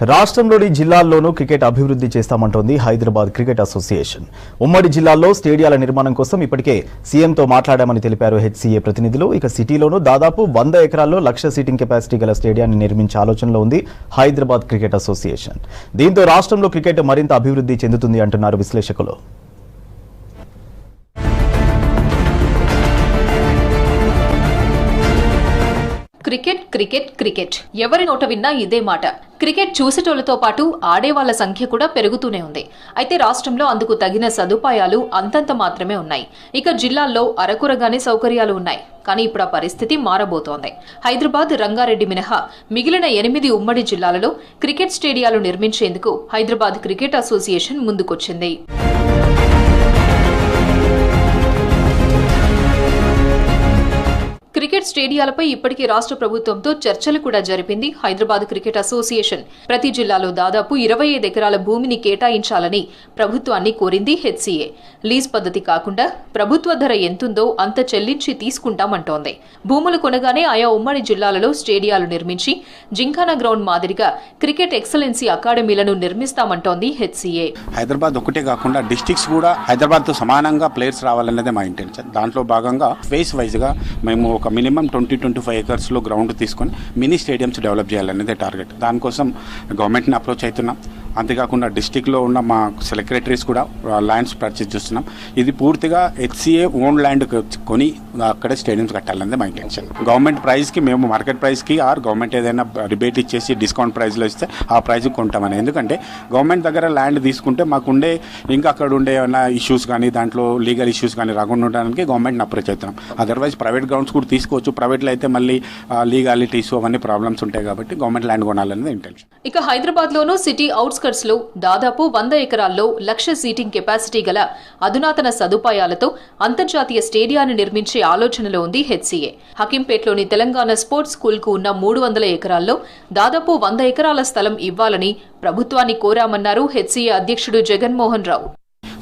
రాష్ట్రంలోని జిల్లాల్లోనూ క్రికెట్ అభివృద్ధి చేస్తామంటోంది Hyderabad cricket association. ఉమ్మడి జిల్లాల్లో స్టేడియాల నిర్మాణం కోసం ఇప్పటికే సీఎంతో మాట్లాడామని తెలిపారు హెచ్సీఏ ప్రతినిధులు. ఇక సిటీలోనూ దాదాపు 100 ఎకరాల్లో 1,00,000 సీటింగ్ కెపాసిటీ గల స్టేడియాన్ని నిర్మించే ఆలోచనలో ఉంది హైదరాబాద్ క్రికెట్ అసోసియేషన్. దీంతో రాష్ట్రంలో క్రికెట్ మరింత అభివృద్ధి చెందుతుంది అంటున్నారు విశ్లేషకులు. క్రికెట్ క్రికెట్ క్రికెట్ ఎవరి నోట విన్నా ఇదే మాట. క్రికెట్ చూసేటోళ్లతో పాటు ఆడేవాళ్ల సంఖ్య కూడా పెరుగుతూనే ఉంది. అయితే రాష్ట్రంలో అందుకు తగిన సదుపాయాలు అంతంత మాత్రమే ఉన్నాయి. ఇక జిల్లాల్లో అరకురగానే సౌకర్యాలు ఉన్నాయి. కానీ ఇప్పుడు ఆ పరిస్థితి మారబోతోంది. హైదరాబాద్, రంగారెడ్డి మినహా మిగిలిన 8 ఉమ్మడి జిల్లాలలో క్రికెట్ స్టేడియాలు నిర్మించేందుకు హైదరాబాద్ క్రికెట్ అసోసియేషన్ ముందుకొచ్చింది. క్రికెట్ స్టేడియాలపై ఇప్పటికే రాష్ట్ర ప్రభుత్వంతో చర్చలు కూడా జరిపింది హైదరాబాద్ క్రికెట్ అసోసియేషన్. ప్రతి జిల్లాలో దాదాపు 25 ఎకరాల భూమిని కేటాయించాలని ప్రభుత్వాన్ని కోరింది హెచ్సీఏ. లీజ్ పద్ధతి కాకుండా ప్రభుత్వ ధర ఎంతుందో అంత చెల్లించి తీసుకుంటామంటోంది. భూములు కొనగానే ఆయా ఉమ్మడి జిల్లాలలో స్టేడియాలు నిర్మించి జింకానా గ్రౌండ్ మాదిరిగా క్రికెట్ ఎక్సలెన్సీ అకాడమీలను నిర్మిస్తామంటోంది హెచ్సీఏ. హైదరాబాద్ ఒకటే కాకుండా డిస్ట్రిక్ట్స్ కూడా హైదరాబాద్ తో సమానంగా ప్లేయర్స్ రావాలనేదే మా ఇంటెన్షన్. దాంట్లో భాగంగా ఫేస్ వైజ్ గా మేము ఒక మినిమం 20-25 ఎకర్స్లో గ్రౌండ్ తీసుకొని మినీ స్టేడియంస్ డెవలప్ చేయాలనేదే టార్గెట్. దానికోసం గవర్నమెంట్ని అప్రోచ్ అవుతున్నాం. అంతేకాకుండా డిస్టిక్లో ఉన్న మా సెక్రటరీస్ కూడా ల్యాండ్స్ పర్చేజ్ చేస్తున్నాం. ఇది పూర్తిగా హెచ్సీఏ ఓన్ ల్యాండ్ కొని అక్కడే స్టేడియంస్ కట్టాలనేది మా ఇంటెన్షన్. గవర్నమెంట్ ప్రైస్కి మేము మార్కెట్ ప్రైస్కి ఆర్ గవర్నమెంట్ ఏదైనా రిబేట్ ఇచ్చేసి డిస్కౌంట్ ప్రైస్లో ఇస్తే ఆ ప్రైస్కి కొంటామని. ఎందుకంటే గవర్నమెంట్ దగ్గర ల్యాండ్ తీసుకుంటే మాకుండే ఇంకా అక్కడ ఉండే ఏమైనా ఇష్యూస్ కానీ దాంట్లో లీగల్ ఇష్యూస్ కానీ రాకుండా ఉండడానికి గవర్నమెంట్ని అప్రోచ్ అవుతున్నాం. అదర్వైజ్ ప్రైవేట్ గ్రౌండ్స్ కూడా తీసుకోవచ్చు. ప్రైవేట్లో అయితే మళ్ళీ లీగాలిటీస్ అవన్నీ ప్రాబ్లమ్స్ ఉంటాయి కాబట్టి గవర్నమెంట్ ల్యాండ్ కొనాలనేది ఇంటెన్షన్. ఇక హైదరాబాద్లోనూ సిటీ అవుట్స్కట్స్ లో దాదాపు 100 ఎకరాల్లో 1,00,000 సీటింగ్ కెపాసిటీ గల అధునాతన సదుపాయాలతో అంతర్జాతీయ స్టేడియాన్ని నిర్మించే ఆలోచనలో ఉంది హెచ్సీఏ. హకీంపేట్లోని తెలంగాణ స్పోర్ట్స్ స్కూల్ కు ఉన్న 300 ఎకరాల్లో దాదాపు 100 ఎకరాల స్థలం ఇవ్వాలని ప్రభుత్వాన్ని కోరామన్నారు హెచ్సీఏ అధ్యక్షుడు జగన్మోహన్ రావు.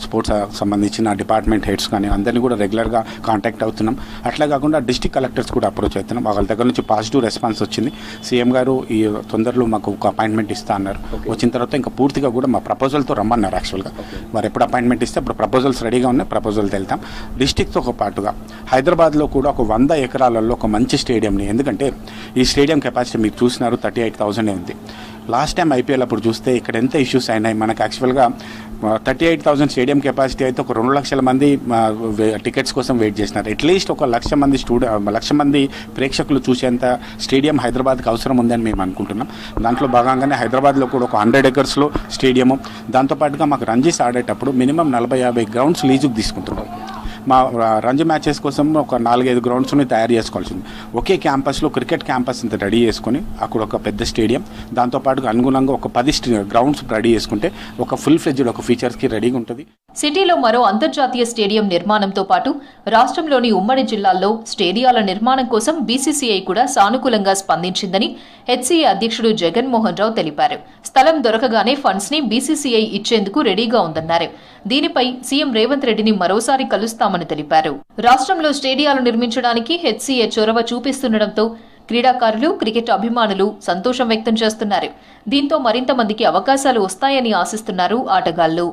స్పోర్ట్స్ సంబంధించిన డిపార్ట్మెంట్ హెడ్స్ కానీ అందరినీ కూడా రెగ్యులర్గా కాంటాక్ట్ అవుతున్నాం. అట్లా కాకుండా డిస్ట్రిక్ట్ కలెక్టర్స్ కూడా అప్రోచ్ అవుతున్నాం. వాళ్ళ దగ్గర నుంచి పాజిటివ్ రెస్పాన్స్ వచ్చింది. సీఎం గారు ఈ తొందరలో మాకు ఒక అపాయింట్మెంట్ ఇస్తా అన్నారు. వచ్చిన తర్వాత ఇంకా పూర్తిగా కూడా మా ప్రపోజల్తో రమ్మన్నారు. యాక్చువల్గా వారు ఎప్పుడు అపాయింట్మెంట్ ఇస్తే అప్పుడు ప్రపోజల్స్ రెడీగా ఉన్నాయి. ప్రపోజల్తో వెళ్తాం. డిస్ట్రిక్ట్తో పాటుగా హైదరాబాద్లో కూడా ఒక 100 ఎకరాలలో ఒక మంచి స్టేడియంని, ఎందుకంటే ఈ స్టేడియం కెపాసిటీ మీరు చూసినారు 38,000 ఉంది. లాస్ట్ టైం ఐపీఎల్ అప్పుడు చూస్తే ఇక్కడ ఎంత ఇష్యూస్ అయినాయి. మనకు యాక్చువల్గా 38,000 స్టేడియం కెపాసిటీ అయితే ఒక 2 లక్షల మంది టికెట్స్ కోసం వెయిట్ చేసినారు. అట్లీస్ట్ ఒక 1,00,000 మంది 1,00,000 మంది ప్రేక్షకులు చూసేంత స్టేడియం హైదరాబాద్కి అవసరం ఉందని మేము అనుకుంటున్నాం. దాంట్లో భాగంగానే హైదరాబాద్లో కూడా ఒక 100 ఎకర్స్లో స్టేడియము, దాంతోపాటుగా మాకు రంజీస్ ఆడేటప్పుడు మినిమం 40-50 గ్రౌండ్స్ లీజుకు తీసుకుంటున్నాం. మా రంజీ మ్యాచెస్ కోసం ఒక 4-5 గ్రౌండ్స్ని తయారు చేసుకోవాల్సింది. ఒకే క్యాంపస్లో క్రికెట్ క్యాంపస్ ఇంత రెడీ చేసుకుని అక్కడ ఒక పెద్ద స్టేడియం, దాంతోపాటు అనుగుణంగా ఒక 10 గ్రౌండ్స్ రెడీ చేసుకుంటే ఒక ఫుల్ ఫ్లెడ్జ్డ్ ఒక ఫీచర్స్కి రెడీగా ఉంటుంది. సిటీలో మరో అంతర్జాతీయ స్టేడియం నిర్మాణంతో పాటు రాష్ట్రంలోని ఉమ్మడి జిల్లాల్లో స్టేడియాల నిర్మాణం కోసం బీసీసీఐ కూడా సానుకూలంగా స్పందించిందని హెచ్సీఏ అధ్యక్షుడు జగన్మోహన్ రావు తెలిపారు. స్థలం దొరకగానే ఫండ్స్ ని బీసీసీఐ ఇచ్చేందుకు రెడీగా ఉందన్నారు. దీనిపై సీఎం రేవంత్ రెడ్డిని మరోసారి కలుస్తామని తెలిపారు. రాష్ట్రంలో స్టేడియాలు నిర్మించడానికి హెచ్సీఏ చొరవ చూపిస్తుండటంతో క్రీడాకారులు, క్రికెట్ అభిమానులు సంతోషం వ్యక్తం చేస్తున్నారు. దీంతో మరింత మందికి అవకాశాలు వస్తాయని ఆశిస్తున్నారు ఆటగాళ్లు.